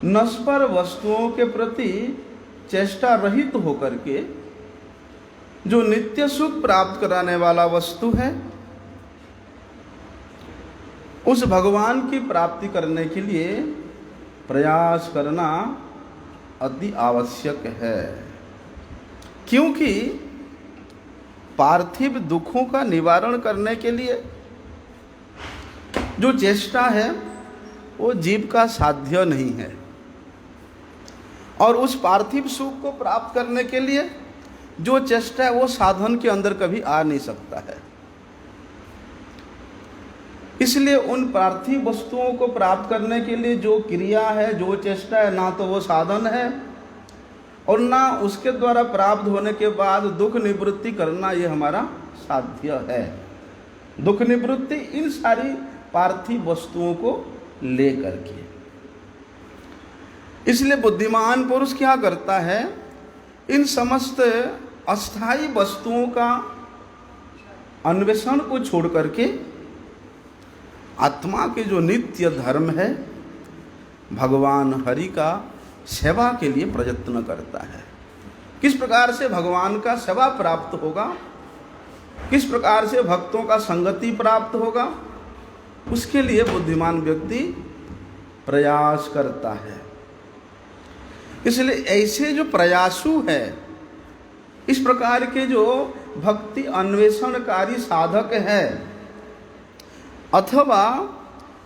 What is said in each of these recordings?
नश्वर वस्तुओं के प्रति चेष्टा रहित होकर के जो नित्य सुख प्राप्त कराने वाला वस्तु है, उस भगवान की प्राप्ति करने के लिए प्रयास करना अति आवश्यक है। क्योंकि पार्थिव दुखों का निवारण करने के लिए जो चेष्टा है वो जीव का साध्य नहीं है, और उस पार्थिव सुख को प्राप्त करने के लिए जो चेष्टा है वो साधन के अंदर कभी आ नहीं सकता है। इसलिए उन पार्थिव वस्तुओं को प्राप्त करने के लिए जो क्रिया है, जो चेष्टा है, ना तो वो साधन है और ना उसके द्वारा प्राप्त होने के बाद दुख निवृत्ति करना ये हमारा साध्य है। दुख निवृत्ति इन सारी पार्थिव वस्तुओं को लेकर के। इसलिए बुद्धिमान पुरुष क्या करता है, इन समस्त अस्थाई वस्तुओं का अन्वेषण को छोड़ करके आत्मा के जो नित्य धर्म है, भगवान हरि का सेवा के लिए प्रयत्न करता है। किस प्रकार से भगवान का सेवा प्राप्त होगा, किस प्रकार से भक्तों का संगति प्राप्त होगा, उसके लिए बुद्धिमान व्यक्ति प्रयास करता है। इसलिए ऐसे जो प्रयासु है, इस प्रकार के जो भक्ति अन्वेषणकारी साधक है, अथवा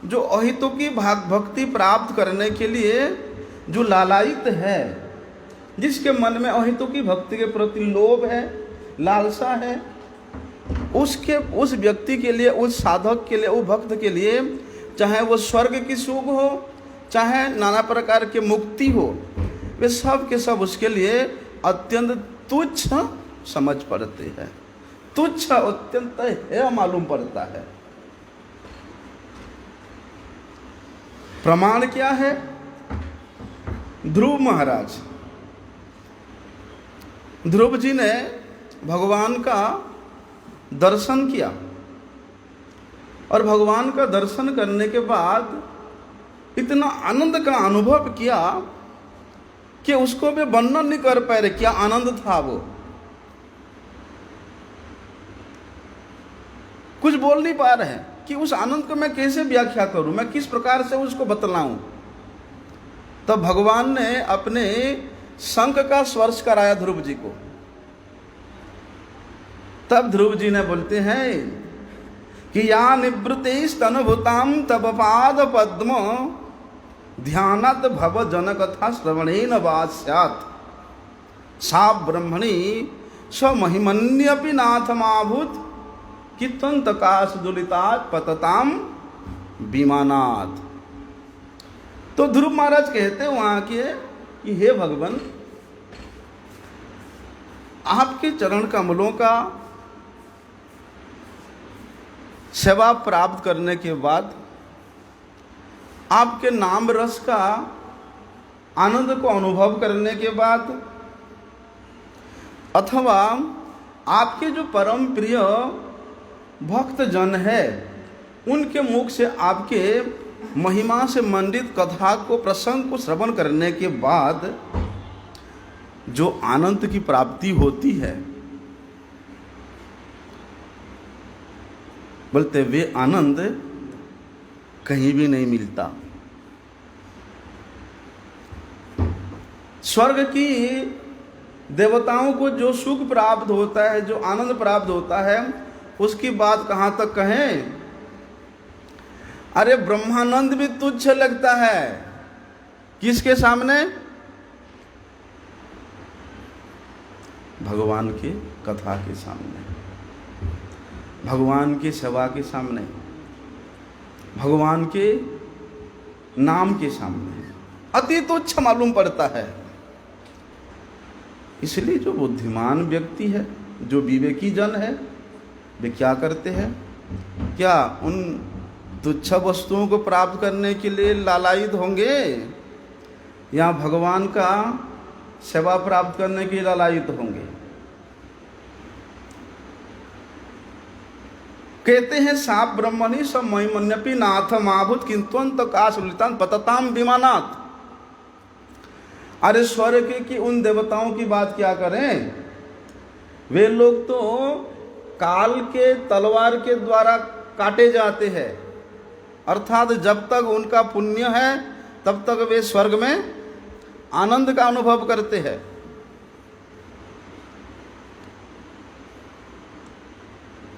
जो अहितुकी भक्ति प्राप्त करने के लिए जो लालायित है, जिसके मन में अहितुकी भक्ति के प्रति लोभ है, लालसा है, उस व्यक्ति के लिए, उस साधक के लिए, उस भक्त के लिए, चाहे वो स्वर्ग की सुख हो, चाहे नाना प्रकार के मुक्ति हो, वे सब के सब उसके लिए अत्यंत तुच्छ समझ पड़ते हैं। तुच्छ अत्यंत है मालूम पड़ता है। प्रमाण क्या है? ध्रुव महाराज, ध्रुव जी ने भगवान का दर्शन किया, और भगवान का दर्शन करने के बाद इतना आनंद का अनुभव किया कि उसको भी वर्णन नहीं कर पा रहे, क्या आनंद था वो। कुछ बोल नहीं पा रहे हैं कि उस आनंद को मैं कैसे व्याख्या करूं, मैं किस प्रकार से उसको बतलाऊं। तब भगवान ने अपने शंख का स्पर्श कराया ध्रुव जी को। तब ध्रुव जी ने बोलते हैं कि या निवृत्ति स्तनभुताम तब पाद पद्म ध्यानात् भव जन कथा श्रवणेन वास्यात् सा ब्रह्मणि स्वमहिमन्यपि नाथमाभूत कित्वन्तकाशदुलितात् पतताम विमानात्। तो ध्रुव महाराज कहते वहां के कि हे भगवान, आपके चरण कमलों का सेवा प्राप्त करने के बाद, आपके नाम रस का आनंद को अनुभव करने के बाद, अथवा आपके जो परम प्रिय भक्त जन है उनके मुख से आपके महिमा से मंडित कथा को, प्रसंग को श्रवण करने के बाद जो आनंद की प्राप्ति होती है, बोलते वे आनंद कहीं भी नहीं मिलता। स्वर्ग की देवताओं को जो सुख प्राप्त होता है, जो आनंद प्राप्त होता है, उसकी बात कहां तक कहें। अरे ब्रह्मानंद भी तुच्छ लगता है किसके सामने? भगवान की कथा के सामने, भगवान की सेवा के सामने, भगवान के नाम के सामने अति तुच्छ मालूम पड़ता है। इसलिए जो बुद्धिमान व्यक्ति है, जो विवेकी जन है, वे क्या करते हैं? क्या उन तुच्छ वस्तुओं को प्राप्त करने के लिए लालायित होंगे, या भगवान का सेवा प्राप्त करने के लिए लालायित होंगे? कहते हैं साप ब्रह्मणि सब महिमन्यपि नाथमाभूत किंत्वन्तकाशदुलितात् पतताम विमानात्। अरे स्वर्ग की उन देवताओं की बात क्या करें, वे लोग तो काल के तलवार के द्वारा काटे जाते हैं, अर्थात जब तक उनका पुण्य है तब तक वे स्वर्ग में आनंद का अनुभव करते हैं।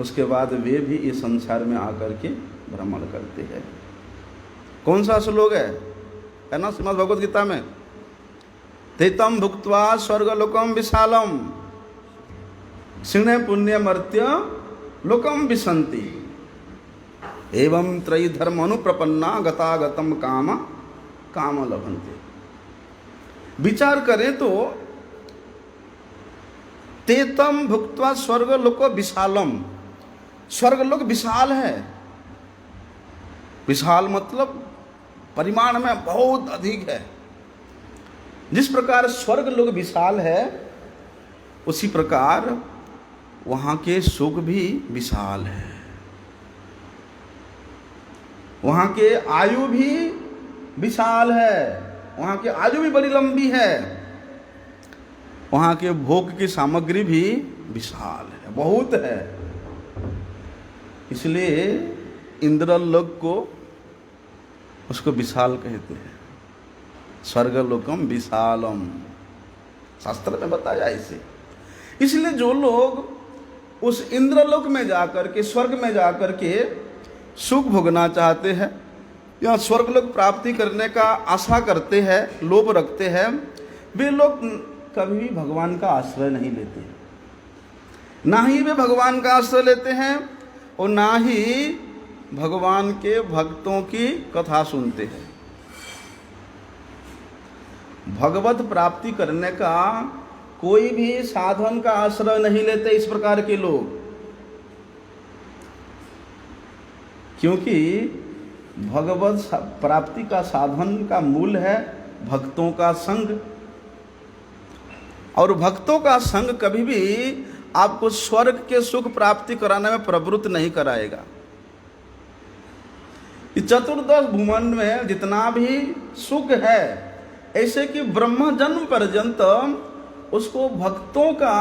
उसके बाद वे भी इस संसार में आकर के भ्रमण करते हैं। कौन सा श्लोक है ना श्रीमद् भगवद गीता में, तेतम भुक्त्वा स्वर्गलोकम विशालम सिणे पुण्यमर्त्य लोकम विशन्ति एवं त्रयी धर्म अनुप्रपन्ना गतागतम काम काम लभन्ते। विचार करें तो तेतम भुक्त्वा स्वर्गलोक विशालम, स्वर्गलोक विशाल है। विशाल मतलब परिमाण में बहुत अधिक है। जिस प्रकार स्वर्गलोक विशाल है उसी प्रकार वहां के सुख भी विशाल है, वहां के आयु भी विशाल है, वहां की आयु भी बड़ी लंबी है, वहां के भोग की सामग्री भी विशाल है, बहुत है। इसलिए इंद्रलोक को उसको विशाल कहते हैं, स्वर्गलोकम विशालम, शास्त्र में बताया इसे। इसलिए जो लोग उस इंद्रलोक में जाकर के, स्वर्ग में जाकर के सुख भोगना चाहते हैं या स्वर्गलोक प्राप्ति करने का आशा करते हैं, लोभ रखते हैं, वे लोग कभी भी भगवान का आश्रय नहीं लेते, ना ही वे भगवान का आश्रय लेते हैं और ना ही भगवान के भक्तों की कथा सुनते हैं। भगवत प्राप्ति करने का कोई भी साधन का आश्रय नहीं लेते इस प्रकार के लोग, क्योंकि भगवत प्राप्ति का साधन का मूल है भक्तों का संग, और भक्तों का संग कभी भी आपको स्वर्ग के सुख प्राप्ति कराने में प्रवृत्त नहीं कराएगा। इस चतुर्दश भुवन में जितना भी सुख है, ऐसे कि ब्रह्म जन्म पर्यंत उसको भक्तों का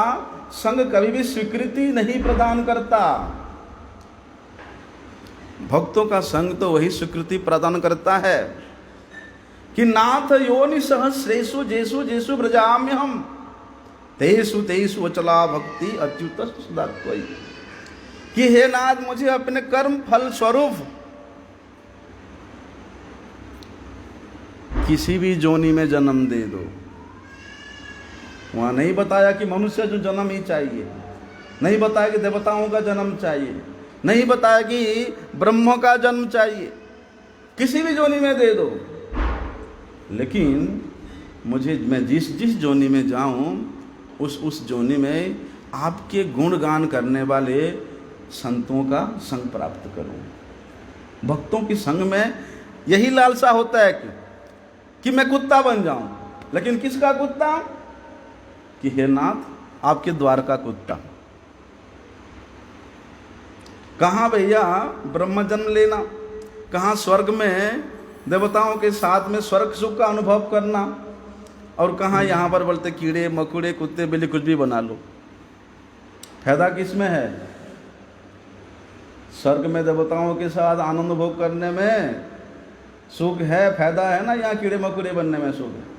संग कभी भी स्वीकृति नहीं प्रदान करता। भक्तों का संग तो वही स्वीकृति प्रदान करता है कि नाथ योनि सहस्रेषु जेषु जेषु व्रजाम्य हम तेषु तेषु अचला भक्ति अच्युत सदा त्वयि, कि हे नाथ मुझे अपने कर्म फल स्वरूप किसी भी जोनी में जन्म दे दो। वहां नहीं बताया कि मनुष्य जो जन्म ही चाहिए, नहीं बताया कि देवताओं का जन्म चाहिए, नहीं बताया कि ब्रह्म का जन्म चाहिए, किसी भी जोनी में दे दो, लेकिन मुझे मैं जिस जिस जोनी में जाऊं उस जोनी में आपके गुणगान करने वाले संतों का संग प्राप्त करूं। भक्तों की संग में यही लालसा होता है कि मैं कुत्ता बन जाऊं, लेकिन किसका कुत्ता? कि हे नाथ आपके द्वार का कुत्ता। कहाँ भैया ब्रह्म जन्म लेना, कहाँ स्वर्ग में देवताओं के साथ में स्वर्ग सुख का अनुभव करना, और कहाँ यहाँ पर बोलते कीड़े मकोड़े कुत्ते बिल्ली कुछ भी बना लो। फायदा किस में है? स्वर्ग में देवताओं के साथ आनंद भोग करने में सुख है, फायदा है ना, यहाँ कीड़े मकोड़े बनने में सुख है।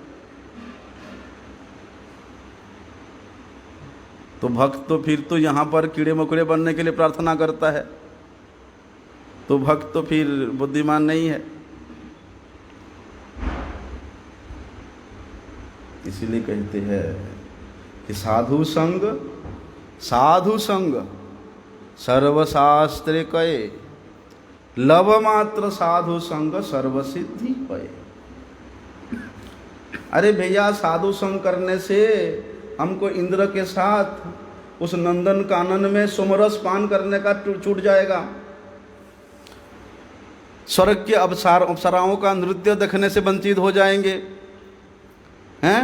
तो भक्त तो फिर तो यहाँ पर कीड़े मकोड़े बनने के लिए प्रार्थना करता है, तो भक्त तो फिर बुद्धिमान नहीं है। इसीलिए कहते हैं कि साधु संग सर्वशास्त्र कये, लव मात्र साधु संग सर्वसिद्धि पये। अरे भैया साधु संग करने से हमको इंद्र के साथ उस नंदन कानन में सोमरस पान करने का छूट जाएगा, स्वर्ग के अप्सराओं का नृत्य देखने से वंचित हो जाएंगे, हैं?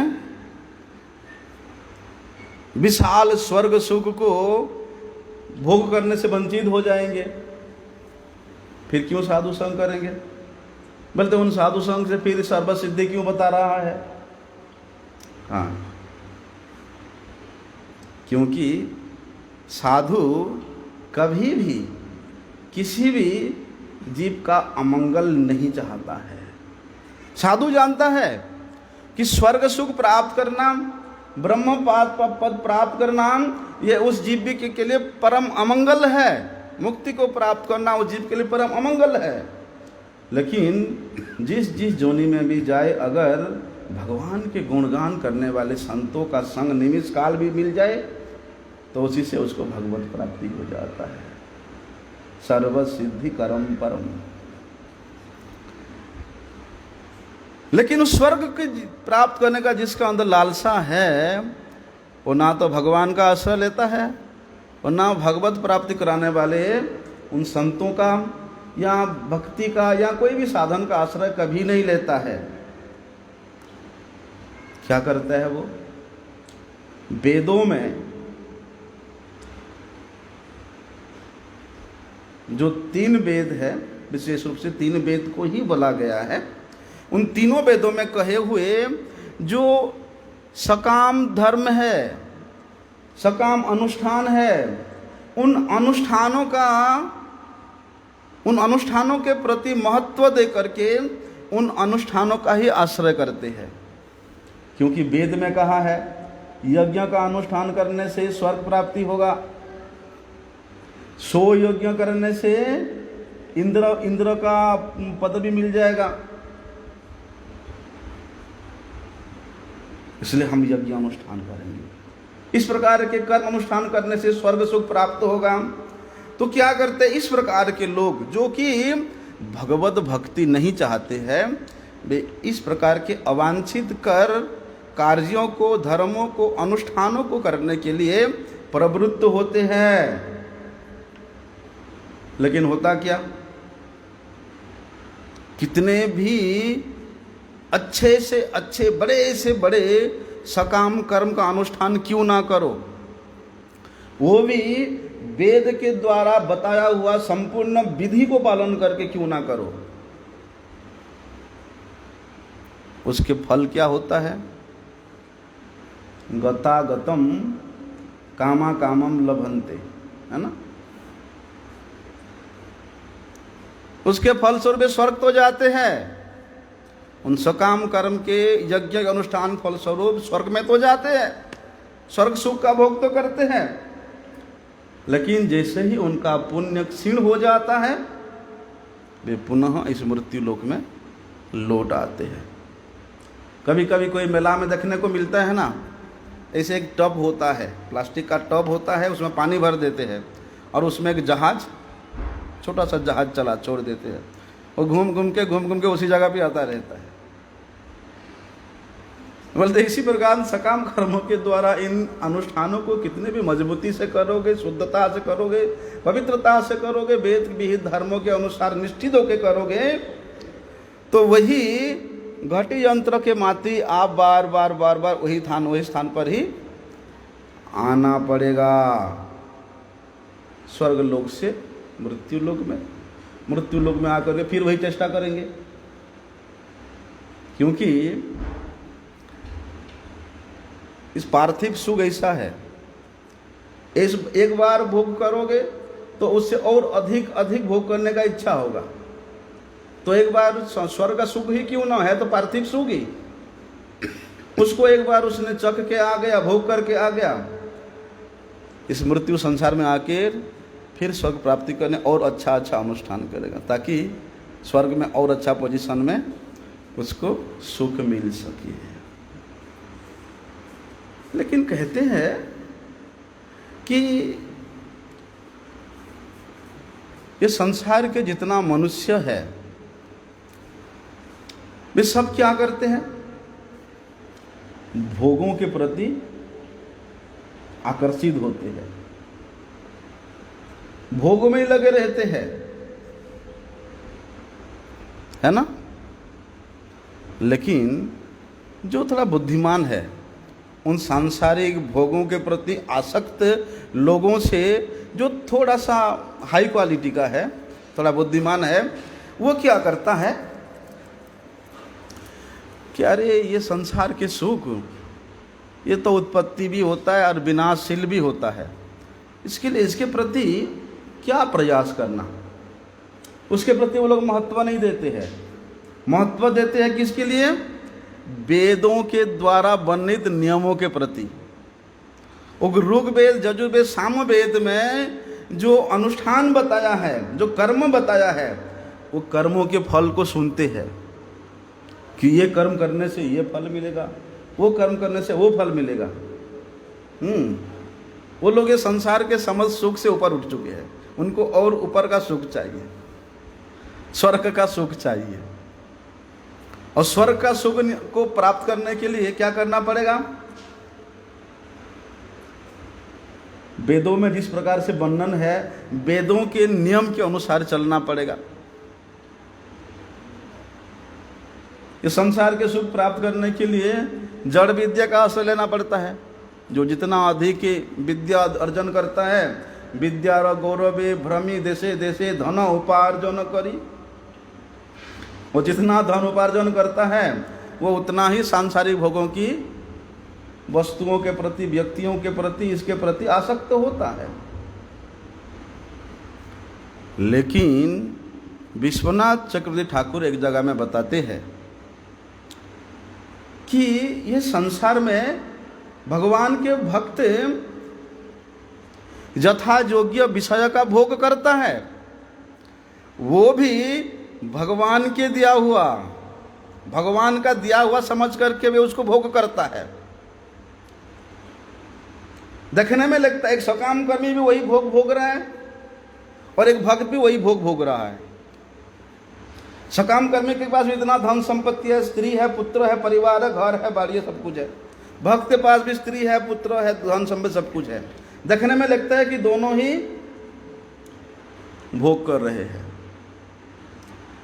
विशाल स्वर्ग सुख को भोग करने से वंचित हो जाएंगे। फिर क्यों साधु संग करेंगे? बोलते उन साधु संग से फिर सर्वसिद्धि क्यों बता रहा है? हाँ, क्योंकि साधु कभी भी किसी भी जीव का अमंगल नहीं चाहता है। साधु जानता है कि स्वर्ग सुख प्राप्त करना, ब्रह्म पद प्राप्त करना, यह उस जीव के लिए परम अमंगल है। मुक्ति को प्राप्त करना उस जीव के लिए परम अमंगल है। लेकिन जिस जिस जोनी में भी जाए, अगर भगवान के गुणगान करने वाले संतों का संग निमिष काल भी मिल जाए तो उसी से उसको भगवत प्राप्ति हो जाता है। सर्व सिद्धि करम परम। लेकिन उस स्वर्ग के प्राप्त करने का जिसका अंदर लालसा है, वो ना तो भगवान का आश्रय लेता है और ना भगवत प्राप्ति कराने वाले उन संतों का या भक्ति का या कोई भी साधन का आश्रय कभी नहीं लेता है। क्या करता है वो? वेदों में जो 3 वेद है, विशेष रूप से 3 वेद को ही बोला गया है, उन तीनों वेदों में कहे हुए जो सकाम धर्म है, सकाम अनुष्ठान है, उन अनुष्ठानों के प्रति महत्व दे करके उन अनुष्ठानों का ही आश्रय करते हैं। क्योंकि वेद में कहा है यज्ञ का अनुष्ठान करने से स्वर्ग प्राप्ति होगा, 100 यज्ञ करने से इंद्र का पद भी मिल जाएगा, इसलिए हम यज्ञ अनुष्ठान करेंगे। इस प्रकार के कर्म अनुष्ठान करने से स्वर्ग सुख प्राप्त होगा। तो क्या करते इस प्रकार के लोग जो कि भगवत भक्ति नहीं चाहते हैं, वे इस प्रकार के अवांछित कार्यों को, धर्मों को, अनुष्ठानों को करने के लिए प्रवृत्त होते हैं। लेकिन होता क्या, कितने भी अच्छे से अच्छे, बड़े से बड़े सकाम कर्म का अनुष्ठान क्यों ना करो, वो भी वेद के द्वारा बताया हुआ संपूर्ण विधि को पालन करके क्यों ना करो, उसके फल क्या होता है? गतागतम कामा कामम लभन्ते, है ना। उसके फलस्वरूप स्वर्ग तो जाते हैं, उन सकाम कर्म के यज्ञ अनुष्ठान फलस्वरूप स्वर्ग में तो जाते हैं, स्वर्ग सुख का भोग तो करते हैं। लेकिन जैसे ही उनका पुण्य क्षीण हो जाता है, वे पुनः इस मृत्यु लोक में लौट आते हैं। कभी कभी कोई मेला में देखने को मिलता है ना, ऐसे एक टब होता है, प्लास्टिक का टब होता है, उसमें पानी भर देते हैं और उसमें एक जहाज, छोटा सा जहाज छोड़ देते हैं, और घूम घूम के उसी जगह पे आता रहता है। बोलते इसी प्रकार सकाम कर्मों के द्वारा इन अनुष्ठानों को कितने भी मजबूती से करोगे, शुद्धता से करोगे, पवित्रता से करोगे, वेद विहित धर्मों के अनुसार निष्ठित होकर करोगे, तो वही घटी यंत्र के माती आप बार बार वही स्थान पर ही आना पड़ेगा, स्वर्ग लोक से मृत्यु लोक में आकर के फिर वही चेष्टा करेंगे। क्योंकि इस पार्थिव सुख ऐसा है, एक बार भोग करोगे तो उससे और अधिक भोग करने का इच्छा होगा। तो एक बार स्वर्ग का सुख ही क्यों ना है, तो पार्थिव सुख ही, उसको एक बार उसने चख के आ गया, भोग करके आ गया, इस मृत्यु संसार में आके फिर स्वर्ग प्राप्ति करने और अच्छा अनुष्ठान करेगा, ताकि स्वर्ग में और अच्छा पोजीशन में उसको सुख मिल सके। लेकिन कहते हैं कि ये संसार के जितना मनुष्य है, वे सब क्या करते हैं? भोगों के प्रति आकर्षित होते हैं, भोगों में ही लगे रहते हैं, है ना। लेकिन जो थोड़ा बुद्धिमान है, उन सांसारिक भोगों के प्रति आसक्त लोगों से, जो थोड़ा सा हाई क्वालिटी का है, थोड़ा बुद्धिमान है, वो क्या करता है कि अरे ये संसार के सुख ये तो उत्पत्ति भी होता है और विनाशशील भी होता है। इसके लिए इसके प्रति क्या प्रयास करना, उसके प्रति वो लोग महत्व नहीं देते हैं। महत्व देते हैं किसके लिए? वेदों के द्वारा वर्णित नियमों के प्रति। ऋग्वेद, यजुर्वेद, सामवेद में जो अनुष्ठान बताया है, जो कर्म बताया है, वो कर्मों के फल को सुनते हैं कि ये कर्म करने से ये फल मिलेगा, वो कर्म करने से वो फल मिलेगा। वो लोग ये संसार के समझ सुख से ऊपर उठ चुके हैं। उनको और ऊपर का सुख चाहिए, स्वर्ग का सुख चाहिए। और स्वर्ग का सुख को प्राप्त करने के लिए क्या करना पड़ेगा? वेदों में जिस प्रकार से वर्णन है, वेदों के नियम के अनुसार चलना पड़ेगा। ये संसार के सुख प्राप्त करने के लिए जड़ विद्या का आश्रय लेना पड़ता है। जो जितना अधिक विद्या अर्जन करता है, विद्या गौरवे भ्रमी देशे देशे धन उपार्जन करी, वो जितना धन उपार्जन करता है वो उतना ही सांसारिक भोगों की वस्तुओं के प्रति, व्यक्तियों के प्रति, इसके प्रति आसक्त होता है। लेकिन विश्वनाथ चक्रवर्ती ठाकुर एक जगह में बताते हैं कि ये संसार में भगवान के भक्त यथा योग्य विषय का भोग करता है, वो भी भगवान के दिया हुआ, भगवान का दिया हुआ समझ करके वे उसको भोग करता है। देखने में लगता है एक सकाम कर्मी भी वही भोग भोग रहा है और एक भक्त भी वही भोग भोग रहा है। सकाम कर्मी के पास भी इतना धन संपत्ति है, स्त्री है, पुत्र है, परिवार है, घर है, बाड़ी है, सब कुछ है। भक्त के पास भी स्त्री है, पुत्र है, धन संपत्ति सब कुछ है। देखने में लगता है कि दोनों ही भोग कर रहे हैं,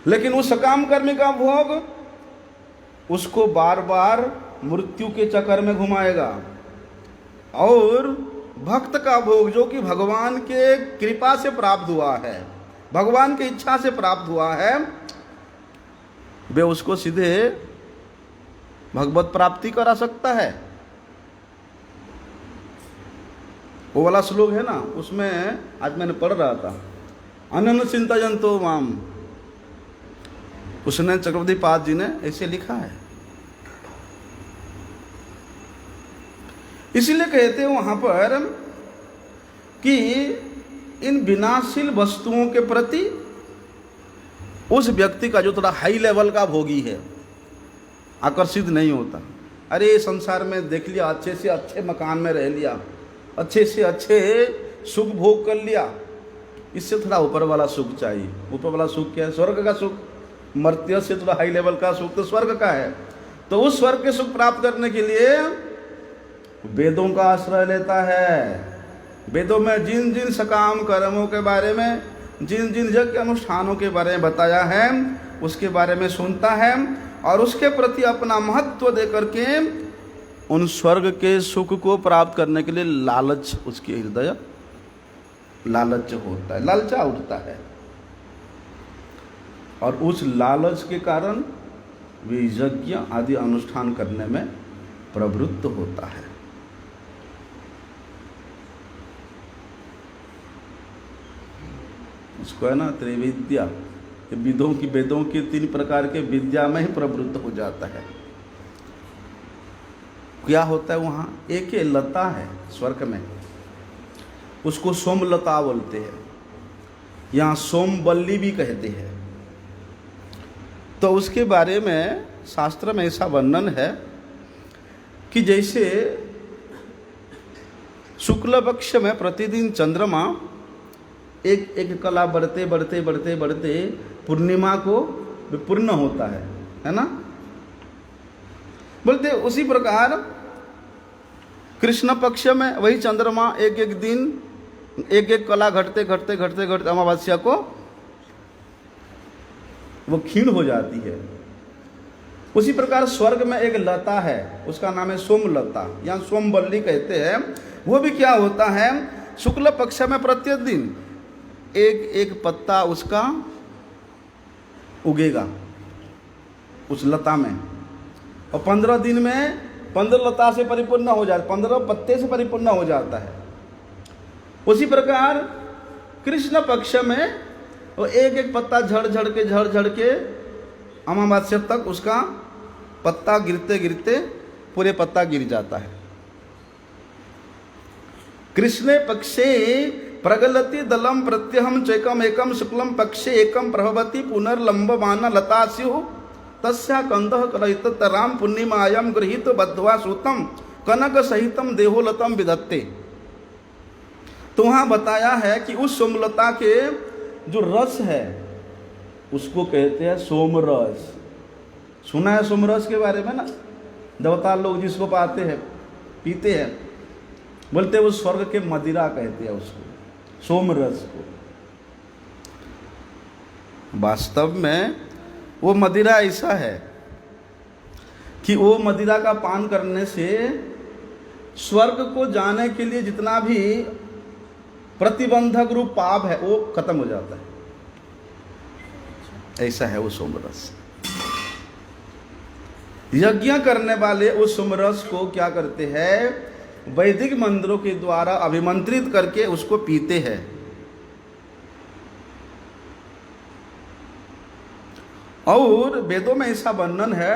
लेकिन उस सकाम कर्मी का भोग उसको बार बार मृत्यु के चक्कर में घुमाएगा, और भक्त का भोग जो कि भगवान के कृपा से प्राप्त हुआ है, भगवान की इच्छा से प्राप्त हुआ है, वे उसको सीधे भगवत प्राप्ति करा सकता है। वो वाला श्लोक है ना, उसमें आज मैंने पढ़ रहा था, अनन्य चिंतयन्तो माम, उसने चक्रवर्ती पाद जी ने ऐसे लिखा है। इसीलिए कहते हैं वहां पर कि इन विनाशशील वस्तुओं के प्रति उस व्यक्ति का जो थोड़ा हाई लेवल का भोगी है आकर्षित नहीं होता। अरे संसार में देख लिया, अच्छे से अच्छे मकान में रह लिया, अच्छे से अच्छे सुख भोग कर लिया, इससे थोड़ा ऊपर वाला सुख चाहिए। ऊपर वाला सुख क्या है? स्वर्ग का सुख। मर्त्य से थोड़ा हाई लेवल का सुख तो स्वर्ग का है। तो उस स्वर्ग के सुख प्राप्त करने के लिए वेदों का आश्रय लेता है। वेदों में जिन जिन सकाम कर्मों के बारे में, जिन जिन यज्ञ अनुष्ठानों के बारे में बताया है, उसके बारे में सुनता है और उसके प्रति अपना महत्व दे करके उन स्वर्ग के सुख को प्राप्त करने के लिए लालच, उसके हृदय लालच होता है, लालचा उठता है, और उस लालच के कारण वे यज्ञ आदि अनुष्ठान करने में प्रवृत्त होता है। उसको है ना त्रिविद्या, वेदों की 3 प्रकार के विद्या में ही प्रवृत्त हो जाता है। क्या होता है वहाँ? एक लता है स्वर्ग में, उसको सोमलता बोलते हैं, यहाँ सोमवल्ली भी कहते हैं। तो उसके बारे में शास्त्र में ऐसा वर्णन है कि जैसे शुक्ल पक्ष में प्रतिदिन चंद्रमा एक एक कला बढ़ते बढ़ते बढ़ते बढ़ते पूर्णिमा को पूर्ण होता है ना? बोलते उसी प्रकार कृष्ण पक्ष में वही चंद्रमा एक एक दिन एक एक कला घटते घटते घटते घटते अमावस्या को वो क्षीण हो जाती है। उसी प्रकार स्वर्ग में एक लता है, उसका नाम है सोमलता, यहाँ सोमवल्ली कहते हैं। वो भी क्या होता है, शुक्ल पक्ष में प्रत्येक दिन एक एक पत्ता उसका उगेगा उस लता में, और 15 दिन में 15 लता से परिपूर्ण हो जाता, 15 पत्ते से परिपूर्ण हो जाता है। उसी प्रकार कृष्ण पक्ष में वो एक एक पत्ता झड़ झड़ के अमावस्या तक उसका पत्ता गिरते गिरते पूरे पत्ता गिर जाता है। कृष्णे पक्षे प्रगलति दलम प्रत्यहम चैकम एकम शुक्लम पक्षे एकम प्रभवती पुनर्लंबमान लता स्युः तस्या कंदः कलयितराम पुण्यमायम गृहीत बद्ध्वा सूतम कनक सहितम देहोलतम विधत्ते। तो वहाँ बताया है कि उस सोमलता के जो रस है उसको कहते हैं सोमरस। सुना है सोमरस के बारे में ना? देवता लोग जिसको पाते हैं पीते हैं, बोलते हैं वो स्वर्ग के मदिरा कहते हैं उसको, सोमरस को। वास्तव में वो मदिरा ऐसा है कि वो मदिरा का पान करने से स्वर्ग को जाने के लिए जितना भी प्रतिबंधक रूप पाप है वो खत्म हो जाता है। ऐसा है वो सोमरस। यज्ञ करने वाले उस सोमरस को क्या करते हैं? वैदिक मंत्रों के द्वारा अभिमंत्रित करके उसको पीते हैं। और वेदों में ऐसा वर्णन है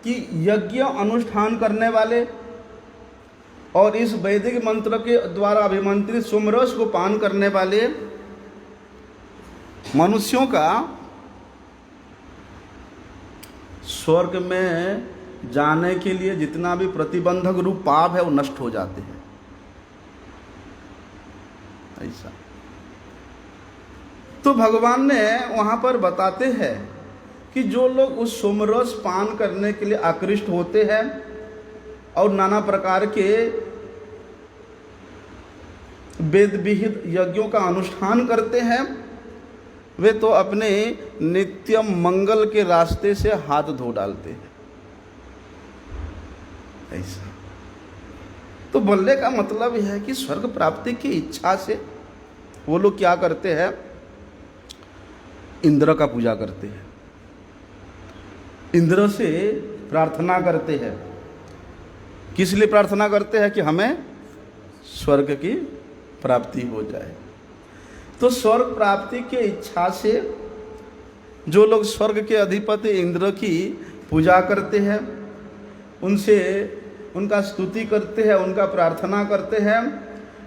कि यज्ञ अनुष्ठान करने वाले और इस वैदिक मंत्र के द्वारा अभिमंत्रित सोमरस को पान करने वाले मनुष्यों का स्वर्ग में जाने के लिए जितना भी प्रतिबंधक रूप पाप है वो नष्ट हो जाते हैं। ऐसा तो भगवान ने वहां पर बताते हैं कि जो लोग उस सोमरस पान करने के लिए आकृष्ट होते हैं और नाना प्रकार के वेद विहित यज्ञों का अनुष्ठान करते हैं, वे तो अपने नित्य मंगल के रास्ते से हाथ धो डालते हैं। ऐसा तो बोलने का मतलब यह है कि स्वर्ग प्राप्ति की इच्छा से वो लोग क्या करते हैं? इंद्र का पूजा करते हैं, इंद्र से प्रार्थना करते हैं। किस लिए प्रार्थना करते हैं? कि हमें स्वर्ग की प्राप्ति हो जाए। तो स्वर्ग प्राप्ति की इच्छा से जो लोग स्वर्ग के अधिपति इंद्र की पूजा करते हैं, उनसे उनका स्तुति करते हैं, उनका प्रार्थना करते हैं,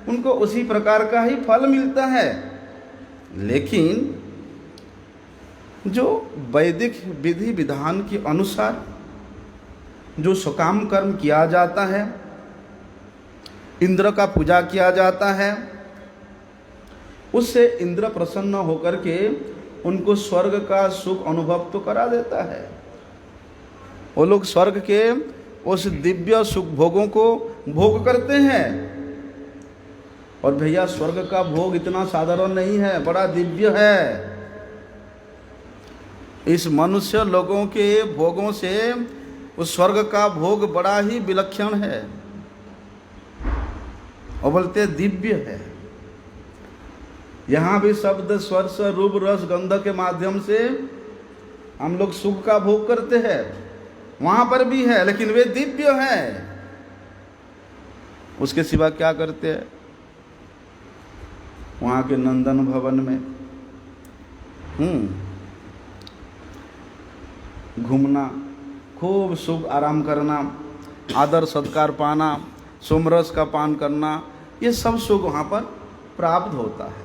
उनको उसी प्रकार का ही फल मिलता है। लेकिन जो वैदिक विधि विधान के अनुसार जो सकाम कर्म किया जाता है, इंद्र का पूजा किया जाता है, उससे इंद्र प्रसन्न होकर के उनको स्वर्ग का सुख अनुभव तो करा देता है। वो लोग स्वर्ग के उस दिव्य सुख भोगों को भोग करते हैं। और भैया स्वर्ग का भोग इतना साधारण नहीं है, बड़ा दिव्य है। इस मनुष्य लोगों के भोगों से उस स्वर्ग का भोग बड़ा ही विलक्षण है और बोलते दिव्य है। यहाँ भी शब्द स्पर्श रूप रस गंध के माध्यम से हम लोग सुख का भोग करते हैं, वहाँ पर भी है, लेकिन वे दिव्य हैं। उसके सिवा क्या करते हैं? वहाँ के नंदन भवन में घूमना, खूब सुख आराम करना, आदर सत्कार पाना, सोमरस का पान करना, ये सब सुख वहाँ पर प्राप्त होता है।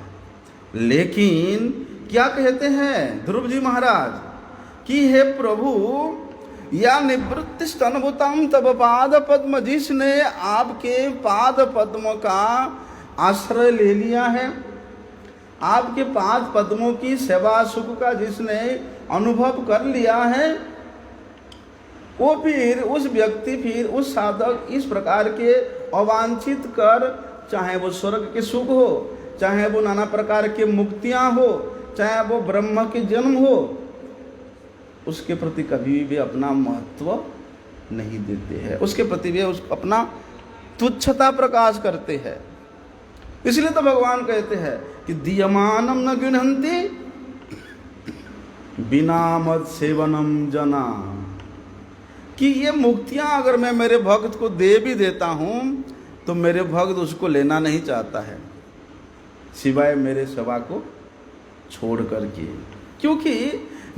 लेकिन क्या कहते हैं ध्रुव जी महाराज कि हे प्रभु, या निवृत्ति स्तनभुतम तब पाद पद्म, जिसने आपके पाद पद्म का आश्रय ले लिया है, आपके पाद पद्मों की सेवा सुख का जिसने अनुभव कर लिया है, वो फिर उस व्यक्ति, फिर उस साधक इस प्रकार के अवांछित कर, चाहे वो स्वर्ग के सुख हो, चाहे वो नाना प्रकार के मुक्तियां हो, चाहे वो ब्रह्म के जन्म हो, उसके प्रति कभी भी अपना महत्व नहीं देते हैं। उसके प्रति वे अपना तुच्छता प्रकाश करते हैं। इसलिए तो भगवान कहते हैं कि दीयमानम न गृह्णन्ति बिना मद सेवनम जना। कि ये मुक्तियां अगर मैं मेरे भक्त को दे भी देता हूं तो मेरे भक्त उसको लेना नहीं चाहता है, सिवाय मेरे सेवा को छोड़ करके। क्योंकि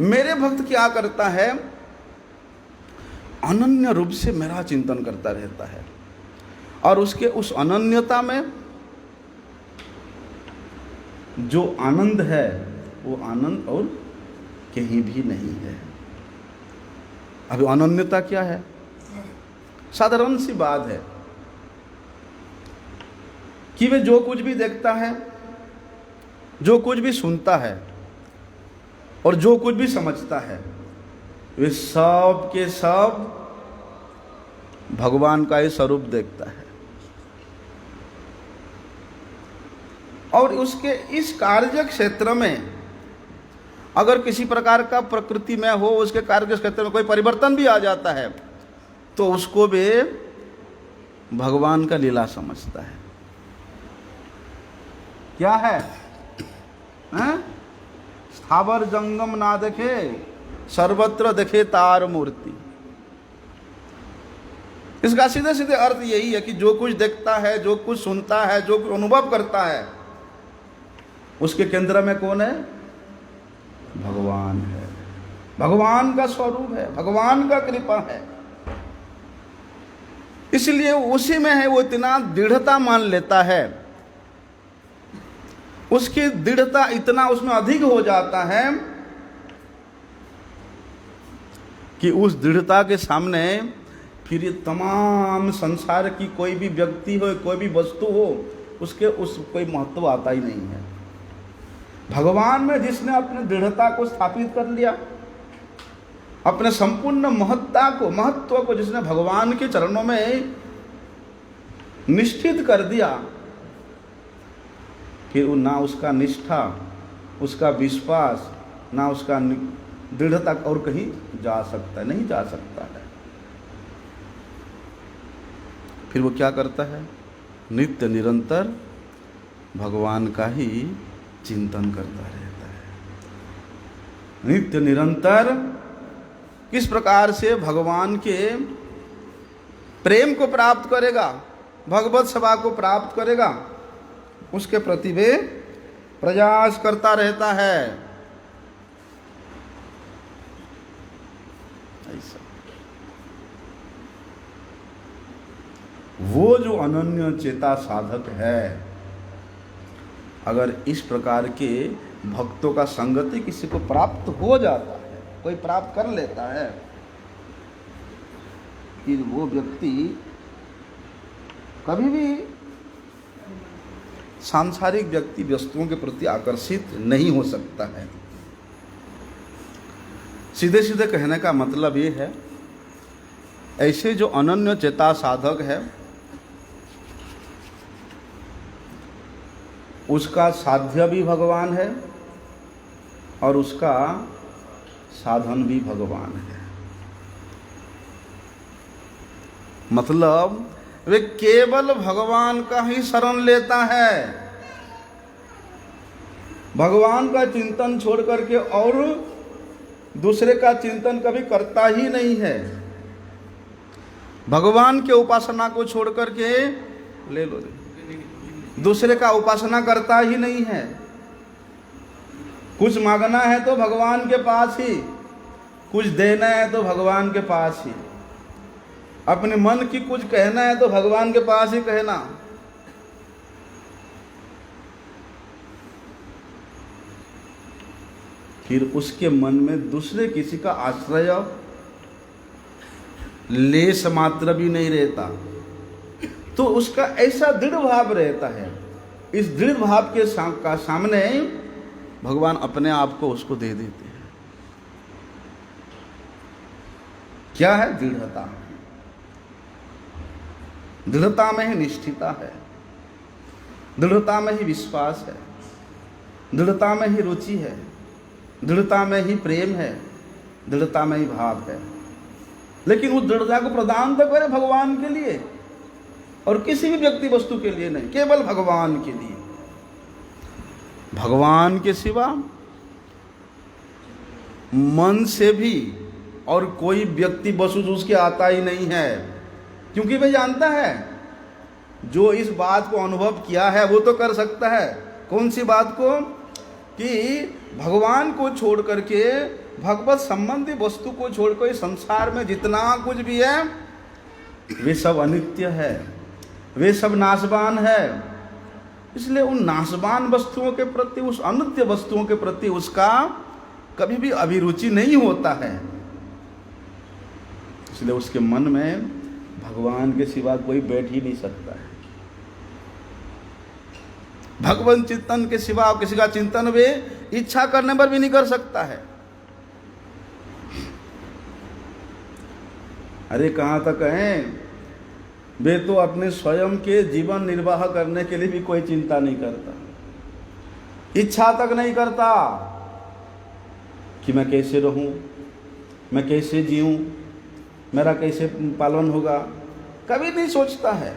मेरे भक्त क्या करता है, अनन्य रूप से मेरा चिंतन करता रहता है, और उसके उस अनन्यता में जो आनंद है वो आनंद और कहीं भी नहीं है। अभी अनन्यता क्या है? साधारण सी बात है कि वे जो कुछ भी देखता है, जो कुछ भी सुनता है और जो कुछ भी समझता है, वे सब के सब भगवान का ही स्वरूप देखता है। और उसके इस कार्य क्षेत्र में अगर किसी प्रकार का प्रकृति में हो, उसके कार्य के क्षेत्र में कोई परिवर्तन भी आ जाता है तो उसको भी भगवान का लीला समझता है। क्या है? स्थावर जंगम ना देखे, सर्वत्र देखे तार मूर्ति। इसका सीधे सीधे अर्थ यही है कि जो कुछ देखता है, जो कुछ सुनता है, जो कुछ अनुभव करता है, उसके केंद्र में कौन है? भगवान है। भगवान का स्वरूप है, भगवान का कृपा है। इसलिए उसी में है, वो इतना दृढ़ता मान लेता है, उसकी दृढ़ता इतना उसमें अधिक हो जाता है कि उस दृढ़ता के सामने फिर ये तमाम संसार की कोई भी व्यक्ति हो, कोई भी वस्तु हो, उसके उस कोई महत्व आता ही नहीं है। भगवान में जिसने अपने दृढ़ता को स्थापित कर लिया, अपने संपूर्ण महत्व को जिसने भगवान के चरणों में निश्चित कर दिया, फिर ना उसका निष्ठा, उसका विश्वास, ना उसका दृढ़ता और कहीं जा सकता है, नहीं जा सकता है। फिर वो क्या करता है? नित्य निरंतर भगवान का ही चिंतन करता रहता है। नित्य निरंतर किस प्रकार से भगवान के प्रेम को प्राप्त करेगा, भगवत सेवा को प्राप्त करेगा, उसके प्रति वे प्रयास करता रहता है। ऐसा वो जो अनन्य चेता साधक है, अगर इस प्रकार के भक्तों का संगति किसी को प्राप्त हो जाता है, कोई प्राप्त कर लेता है, कि वो व्यक्ति कभी भी सांसारिक व्यक्ति वस्तुओं के प्रति आकर्षित नहीं हो सकता है। सीधे सीधे कहने का मतलब ये है, ऐसे जो अनन्य चेता साधक है, उसका साध्य भी भगवान है और उसका साधन भी भगवान है। मतलब वे केवल भगवान का ही शरण लेता है, भगवान का चिंतन छोड़ करके और दूसरे का चिंतन कभी करता ही नहीं है। भगवान के उपासना को छोड़ करके ले लो, दूसरे का उपासना करता ही नहीं है। कुछ मांगना है तो भगवान के पास ही, कुछ देना है तो भगवान के पास ही, अपने मन की कुछ कहना है तो भगवान के पास ही कहना। फिर उसके मन में दूसरे किसी का आश्रय लेश मात्र भी नहीं रहता, तो उसका ऐसा दृढ़ भाव रहता है। इस दृढ़ भाव के सामने भगवान अपने आप को उसको दे देते हैं। क्या है? दृढ़ता। दृढ़ता में ही निष्ठिता है, दृढ़ता में ही विश्वास है, दृढ़ता में ही रुचि है, दृढ़ता में ही प्रेम है, दृढ़ता में ही भाव है। लेकिन उस दृढ़ता को प्रदान तो करे भगवान के लिए और किसी भी व्यक्ति वस्तु के लिए नहीं, केवल भगवान के लिए। भगवान के सिवा मन से भी और कोई व्यक्ति बसूस उसके आता ही नहीं है, क्योंकि वह जानता है जो इस बात को अनुभव किया है वो तो कर सकता है। कौन सी बात को? कि भगवान को छोड़ करके, भगवत संबंधी वस्तु को छोड़कर इस संसार में जितना कुछ भी है वे सब अनित्य है, वे सब नाशवान है। इसलिए उन नाशवान वस्तुओं के प्रति, उस अनित्य वस्तुओं के प्रति उसका कभी भी अभिरुचि नहीं होता है। इसलिए उसके मन में भगवान के सिवा कोई बैठ ही नहीं सकता है। भगवान चिंतन के सिवा किसी का चिंतन वे इच्छा करने पर भी नहीं कर सकता है। अरे कहाँ तक है, वे तो अपने स्वयं के जीवन निर्वाह करने के लिए भी कोई चिंता नहीं करता, इच्छा तक नहीं करता कि मैं कैसे रहूं, मैं कैसे जीऊं, मेरा कैसे पालन होगा, कभी नहीं सोचता है।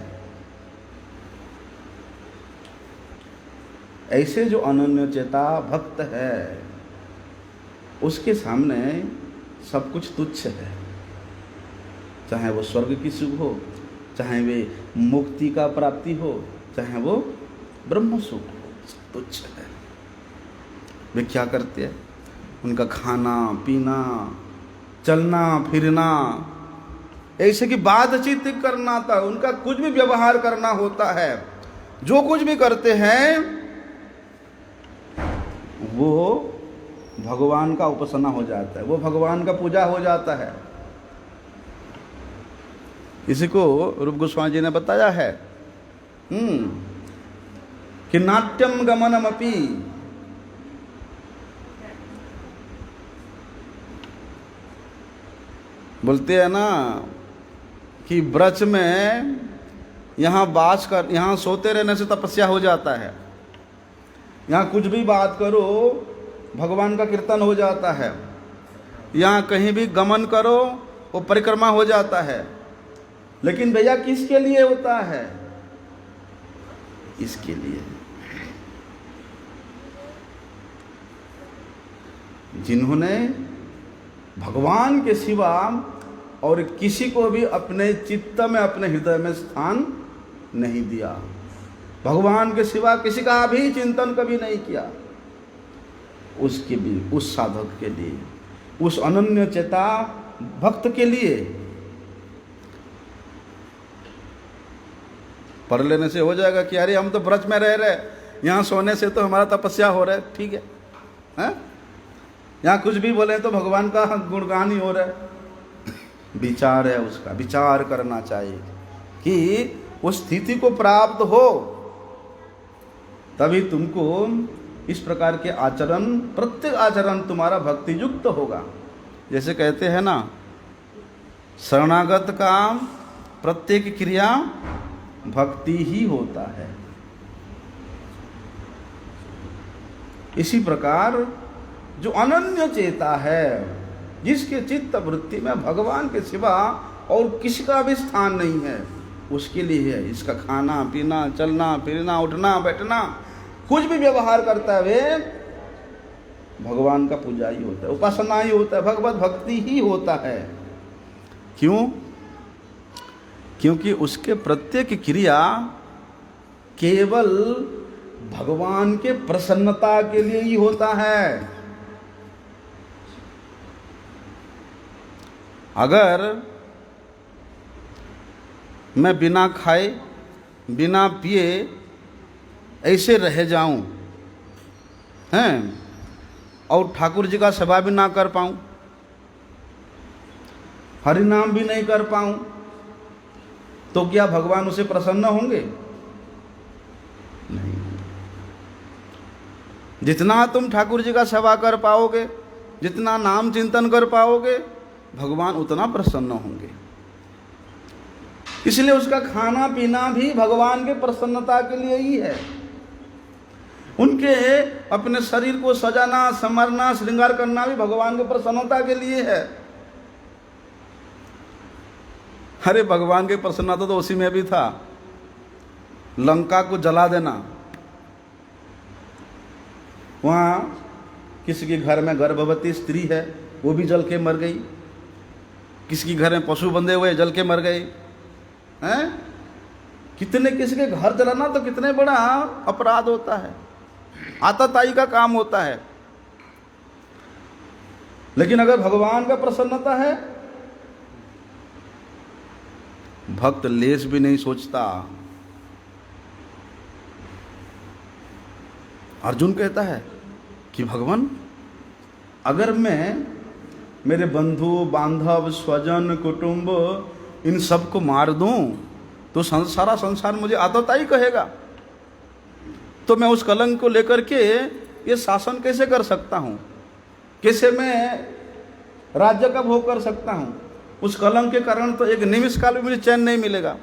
ऐसे जो अनन्य चेता भक्त है उसके सामने सब कुछ तुच्छ है, चाहे वो स्वर्ग की सुख हो, चाहे वे मुक्ति का प्राप्ति हो, चाहे वो ब्रह्म सुख हो, सब तुच्छ है। वे क्या करते हैं? उनका खाना पीना, चलना फिरना, ऐसे की बातचीत करना था, उनका कुछ भी व्यवहार करना होता है, जो कुछ भी करते हैं वो भगवान का उपासना हो जाता है, वो भगवान का पूजा हो जाता है। इसी को रूप गोस्वामी जी ने बताया है कि नाट्यम गमनमपि, बोलते हैं ना कि ब्रज में यहाँ यहाँ सोते रहने से तपस्या हो जाता है, यहाँ कुछ भी बात करो भगवान का कीर्तन हो जाता है, यहाँ कहीं भी गमन करो वो परिक्रमा हो जाता है। लेकिन भैया किसके लिए होता है? इसके लिए जिन्होंने भगवान के सिवा और किसी को भी अपने चित्त में, अपने हृदय में स्थान नहीं दिया, भगवान के सिवा किसी का भी चिंतन कभी नहीं किया, उसके भी, उस साधक के लिए, उस अनन्य चेता भक्त के लिए पढ़ लेने से हो जाएगा कि अरे हम तो ब्रज में रह रहे, यहाँ सोने से तो हमारा तपस्या हो रहा है, ठीक है, हैं? यहाँ कुछ भी बोले तो भगवान का गुणगान ही हो रहा है। विचार है, उसका विचार करना चाहिए कि उस स्थिति को प्राप्त हो, तभी तुमको इस प्रकार के आचरण, प्रत्येक आचरण तुम्हारा भक्ति युक्त होगा। जैसे कहते हैं ना, शरणागत का प्रत्येक क्रिया भक्ति ही होता है। इसी प्रकार जो अनन्य चेता है, जिसके चित्त वृत्ति में भगवान के सिवा और किसी का भी स्थान नहीं है, उसके लिए है इसका खाना पीना, चलना फिरना, उठना बैठना, कुछ भी व्यवहार करता है वे भगवान का पूजा ही होता है, उपासना ही होता है, भगवत भक्ति ही होता है। क्यों? क्योंकि उसके प्रत्येक क्रिया केवल भगवान के प्रसन्नता के लिए ही होता है। अगर मैं बिना खाए बिना पिए ऐसे रह जाऊं हैं और ठाकुर जी का सेवा भी ना कर पाऊं, हरि नाम भी नहीं कर पाऊं, तो क्या भगवान उसे प्रसन्न होंगे? नहीं। जितना तुम ठाकुर जी का सेवा कर पाओगे, जितना नाम चिंतन कर पाओगे, भगवान उतना प्रसन्न होंगे। इसलिए उसका खाना पीना भी भगवान के प्रसन्नता के लिए ही है। उनके अपने शरीर को सजाना, संवारना, श्रृंगार करना भी भगवान के प्रसन्नता के लिए है। अरे भगवान की प्रसन्नता तो उसी में भी था, लंका को जला देना। वहाँ किसी के घर में गर्भवती स्त्री है, वो भी जल के मर गई। किसी के घर में पशु बंधे हुए जल के मर गए हैं, कितने किसी के घर जलाना तो कितने बड़ा अपराध होता है, आतताई का काम होता है। लेकिन अगर भगवान का प्रसन्नता है, भक्त लेस भी नहीं सोचता। अर्जुन कहता है कि भगवान, अगर मैं मेरे बंधु बांधव स्वजन कुटुंब इन सब को मार दूं तो सारा संसार मुझे आतताई कहेगा, तो मैं उस कलंक को लेकर के ये शासन कैसे कर सकता हूं, कैसे मैं राज्य का भोग कर सकता हूं। उस कलंक के कारण तो एक निमिष काल में मुझे चैन नहीं मिलेगा।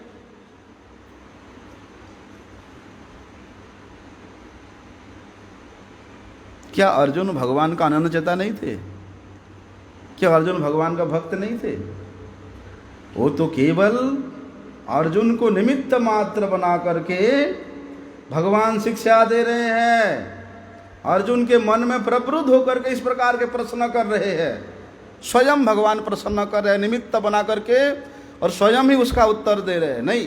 क्या अर्जुन भगवान का अनन्य चेता नहीं थे? क्या अर्जुन भगवान का भक्त नहीं थे? वो तो केवल अर्जुन को निमित्त मात्र बना करके भगवान शिक्षा दे रहे हैं। अर्जुन के मन में प्रवृत्त होकर के इस प्रकार के प्रश्न कर रहे हैं। स्वयं भगवान प्रसन्न कर रहे हैं निमित्त बना करके, और स्वयं ही उसका उत्तर दे रहे हैं। नहीं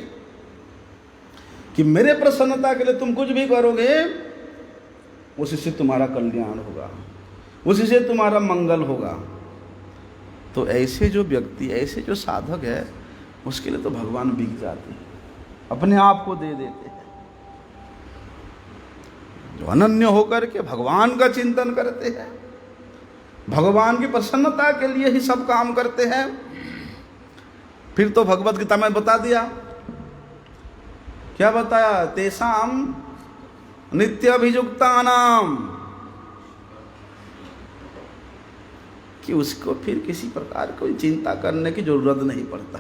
कि मेरे प्रसन्नता के लिए तुम कुछ भी करोगे, उसी से तुम्हारा कल्याण होगा, उसी से तुम्हारा मंगल होगा। तो ऐसे जो व्यक्ति, ऐसे जो साधक है, उसके लिए तो भगवान बिक जाते हैं, अपने आप को दे देते हैं। जो अनन्य होकर के भगवान का चिंतन करते हैं, भगवान की प्रसन्नता के लिए ही सब काम करते हैं। फिर तो भगवत गीता में बता दिया, क्या बताया? तेसाम नित्य अभियुक्तानाम, कि उसको फिर किसी प्रकार कोई चिंता करने की जरूरत नहीं पड़ता।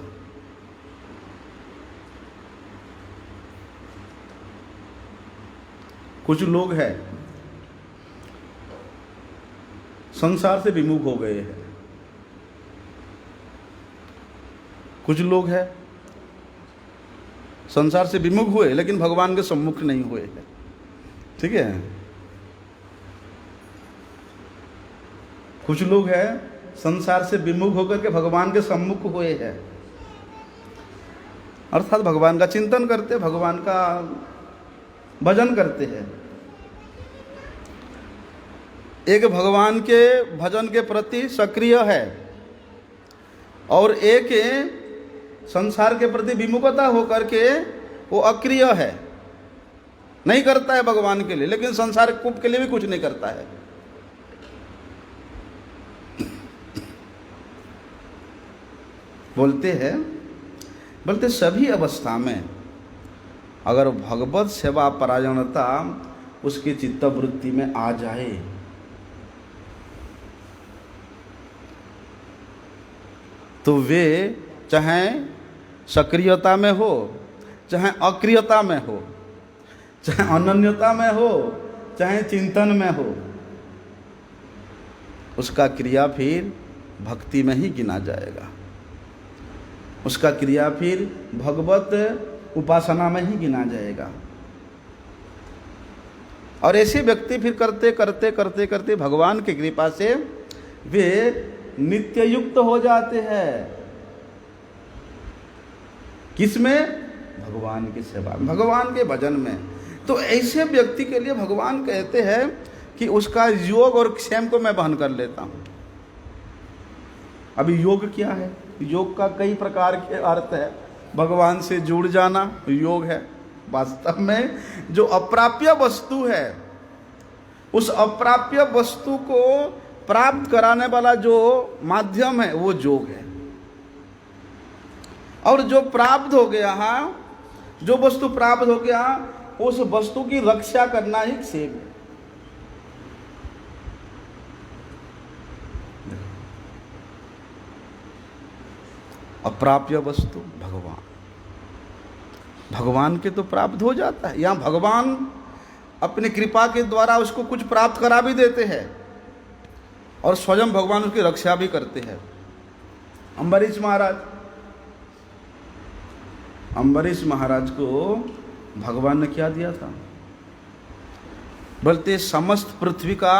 कुछ लोग हैं संसार से विमुख हो गए हैं, कुछ लोग हैं संसार से विमुख हुए लेकिन भगवान के सम्मुख नहीं हुए हैं। ठीक है, कुछ लोग हैं संसार से विमुख होकर के भगवान के सम्मुख हुए हैं, अर्थात भगवान का चिंतन करते, भगवान का भजन करते हैं। एक भगवान के भजन के प्रति सक्रिय है और एक संसार के प्रति विमुखता होकर के वो अक्रिय है, नहीं करता है भगवान के लिए, लेकिन संसार के लिए भी कुछ नहीं करता है। बोलते सभी अवस्था में अगर भगवत सेवा परायणता उसकी चित्तवृत्ति में आ जाए, तो वे चाहे सक्रियता में हो, चाहे अक्रियता में हो, चाहे अनन्यता में हो, चाहे चिंतन में हो, उसका क्रिया फिर भक्ति में ही गिना जाएगा, उसका क्रिया फिर भगवत उपासना में ही गिना जाएगा। और ऐसे व्यक्ति फिर करते करते करते करते भगवान की कृपा से वे नित्य युक्त हो जाते हैं। किसमें? भगवान की सेवा, भगवान के भजन में। तो ऐसे व्यक्ति के लिए भगवान कहते हैं कि उसका योग और क्षेम को मैं वहन कर लेता हूं। अभी योग क्या है? योग का कई प्रकार के अर्थ है। भगवान से जुड़ जाना योग है। वास्तव में जो अप्राप्य वस्तु है, उस अप्राप्य वस्तु को प्राप्त कराने वाला जो माध्यम है वो योग है। और जो प्राप्त हो गया है, जो वस्तु प्राप्त हो गया, उस वस्तु की रक्षा करना ही क्षेम है। अप्राप्य वस्तु भगवान, भगवान के तो प्राप्त हो जाता है। यहाँ भगवान अपनी कृपा के द्वारा उसको कुछ प्राप्त करा भी देते हैं और स्वयं भगवान उसकी रक्षा भी करते हैं। अम्बरीश महाराज को भगवान ने क्या दिया था? बोलते समस्त पृथ्वी का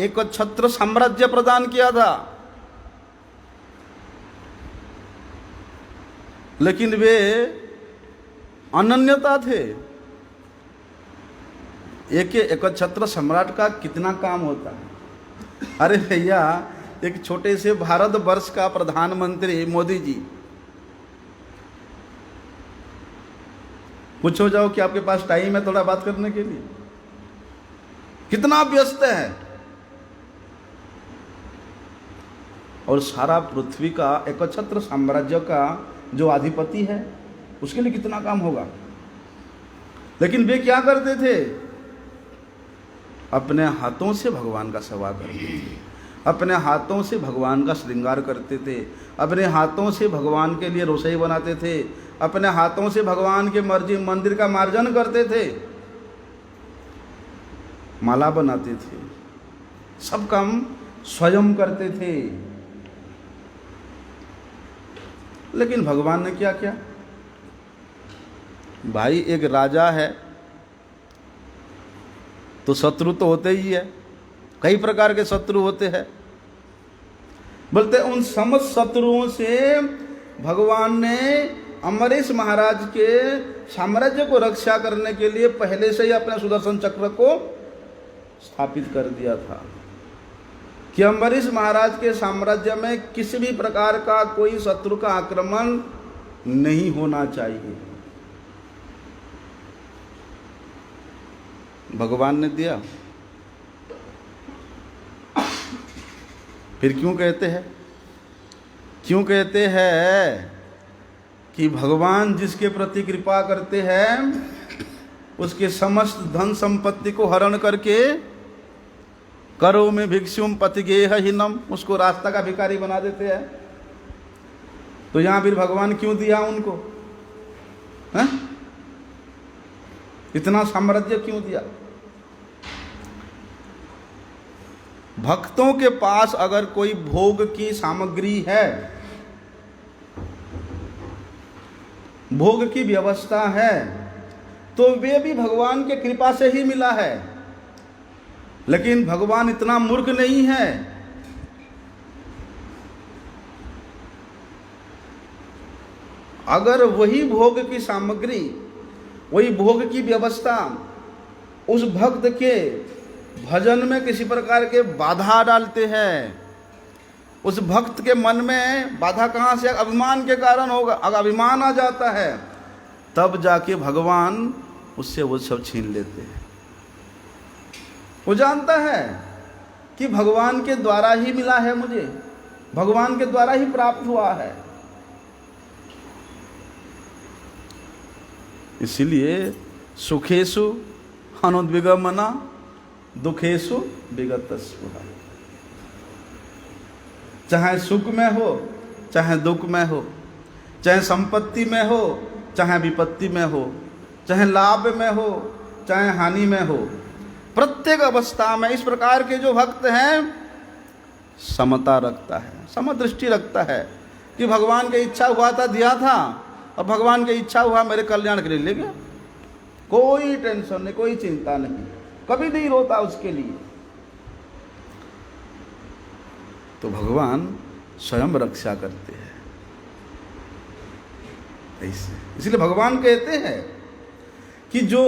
एक छत्र साम्राज्य प्रदान किया था। लेकिन वे अनन्यता थे। एक छत्र सम्राट का कितना काम होता है। अरे भैया, एक छोटे से भारतवर्ष का प्रधानमंत्री मोदी जी, पूछो जाओ कि आपके पास टाइम है थोड़ा बात करने के लिए? कितना व्यस्त है। और सारा पृथ्वी का एकछत्र साम्राज्य का जो अधिपति है उसके लिए कितना काम होगा। लेकिन वे क्या करते थे? अपने हाथों से भगवान का सेवा करते थे, अपने हाथों से भगवान का श्रृंगार करते थे, अपने हाथों से भगवान के लिए रसोई बनाते थे, अपने हाथों से भगवान के मंदिर का मार्जन करते थे, माला बनाते थे, सब काम स्वयं करते थे। लेकिन भगवान ने क्या किया? भाई, एक राजा है तो शत्रु तो होते ही है, कई प्रकार के शत्रु होते हैं। बोलते उन समस्त शत्रुओं से भगवान ने अम्बरीश महाराज के साम्राज्य को रक्षा करने के लिए पहले से ही अपने सुदर्शन चक्र को स्थापित कर दिया था कि अम्बरीश महाराज के साम्राज्य में किसी भी प्रकार का कोई शत्रु का आक्रमण नहीं होना चाहिए। भगवान ने दिया। फिर क्यों कहते हैं कि भगवान जिसके प्रति कृपा करते हैं उसके समस्त धन संपत्ति को हरण करके करो में भिक्षुम पतिगेहहीनम, उसको रास्ता का भिखारी बना देते हैं। तो यहां फिर भगवान क्यों दिया उनको? है? इतना साम्राज्य क्यों दिया? भक्तों के पास अगर कोई भोग की सामग्री है, भोग की व्यवस्था है, तो वे भी भगवान के कृपा से ही मिला है। लेकिन भगवान इतना मूर्ख नहीं है। अगर वही भोग की सामग्री, वही भोग की व्यवस्था उस भक्त के भजन में किसी प्रकार के बाधा डालते हैं, उस भक्त के मन में बाधा कहाँ से? अभिमान के कारण होगा। अगर अभिमान आ जाता है तब जाके भगवान उससे वो सब छीन लेते हैं। वो जानता है कि भगवान के द्वारा ही मिला है, मुझे भगवान के द्वारा ही प्राप्त हुआ है। इसीलिए सुखेषु अनुद्विग्नमना दुखेषु विगतस्पृहा। चाहे सुख में हो, चाहे दुख में हो, चाहे संपत्ति में हो, चाहे विपत्ति में हो, चाहे लाभ में हो, चाहे हानि में हो, प्रत्येक अवस्था में इस प्रकार के जो भक्त हैं समता रखता है, समदृष्टि रखता है कि भगवान की इच्छा हुआ था दिया था, और भगवान की इच्छा हुआ मेरे कल्याण के लिए ले गया। कोई टेंशन नहीं, कोई चिंता नहीं, कभी नहीं रोता उसके लिए। तो भगवान स्वयं रक्षा करते हैं ऐसे। इसलिए भगवान कहते हैं कि जो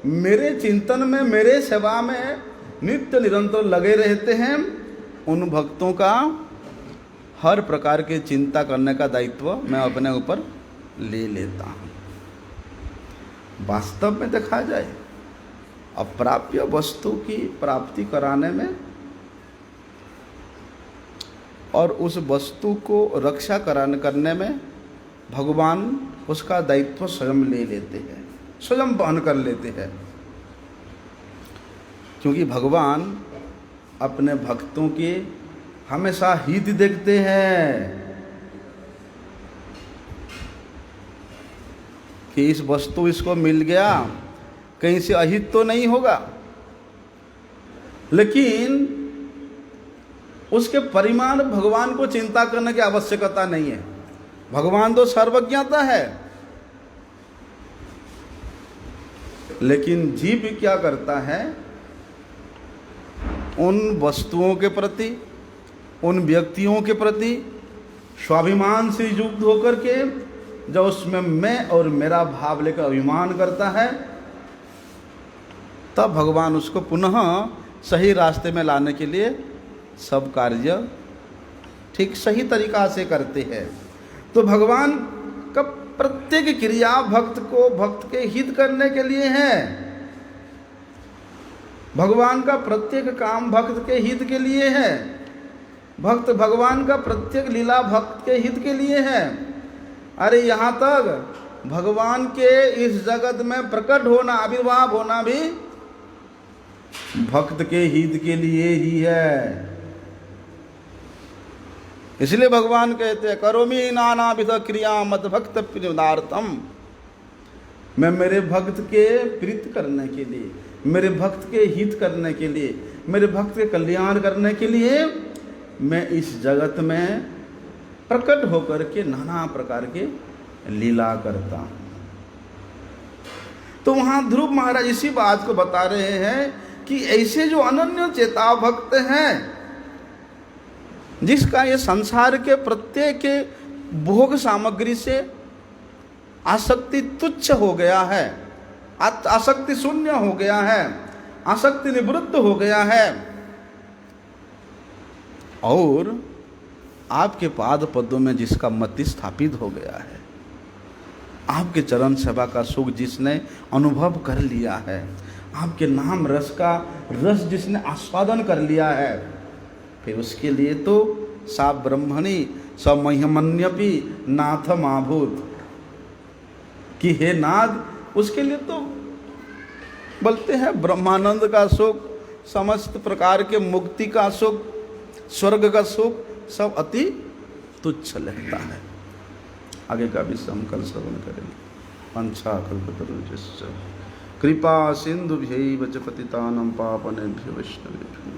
मेरे चिंतन में, मेरे सेवा में नित्य निरंतर लगे रहते हैं, उन भक्तों का हर प्रकार की चिंता करने का दायित्व मैं अपने ऊपर ले लेता हूँ। वास्तव में देखा जाए, अप्राप्य वस्तु की प्राप्ति कराने में और उस वस्तु को रक्षा करने में भगवान उसका दायित्व स्वयं ले लेते हैं, स्वयं वहन कर लेते हैं। क्योंकि भगवान अपने भक्तों के हमेशा हित देखते हैं कि इस वस्तु इसको मिल गया, कहीं से अहित तो नहीं होगा। लेकिन उसके परिमाण भगवान को चिंता करने की आवश्यकता नहीं है। भगवान तो सर्वज्ञता है। लेकिन जीव क्या करता है? उन वस्तुओं के प्रति, उन व्यक्तियों के प्रति स्वाभिमान से युक्त होकर के जब उसमें मैं और मेरा भाव लेकर अभिमान करता है, तब भगवान उसको पुनः सही रास्ते में लाने के लिए सब कार्य ठीक सही तरीका से करते हैं। तो भगवान का प्रत्येक क्रिया भक्त के हित करने के लिए है। भगवान का प्रत्येक काम भक्त के हित के लिए है। भगवान का प्रत्येक लीला भक्त के हित के लिए है। अरे यहाँ तक भगवान के इस जगत में प्रकट होना, आविर्भाव होना भी भक्त के हित के लिए ही है। इसलिए भगवान कहते हैं, करोमि नानाविध क्रिया मत भक्त प्रियदार्थम। मैं मेरे भक्त के प्रीत करने के लिए, मेरे भक्त के हित करने के लिए, मेरे भक्त के कल्याण करने के लिए मैं इस जगत में प्रकट होकर के नाना प्रकार के लीला करता हूँ। तो वहाँ ध्रुव महाराज इसी बात को बता रहे हैं कि ऐसे जो अनन्य चेता भक्त हैं, जिसका ये संसार के प्रत्येक भोग सामग्री से आसक्ति तुच्छ हो गया है, आसक्ति शून्य हो गया है, आसक्ति निवृत्त हो गया है, और आपके पाद पद्मों में जिसका मति स्थापित हो गया है, आपके चरण सेवा का सुख जिसने अनुभव कर लिया है, आपके नाम रस का रस जिसने आस्वादन कर लिया है, फिर उसके लिए तो सा ब्रह्मणि स महिमन्यपि नाथ माभूत, कि हे नाद, उसके लिए तो बोलते हैं ब्रह्मानंद का सुख, समस्त प्रकार के मुक्ति का सुख, स्वर्ग का सुख सब अति तुच्छ लगता है। आगे का भी हम कल श्रवण करेंगे। पंचा कल्पतरुश्च कृपा सिंधुभ्यैव च पतितानां पावनेभ्यो वैष्णवेभ्यो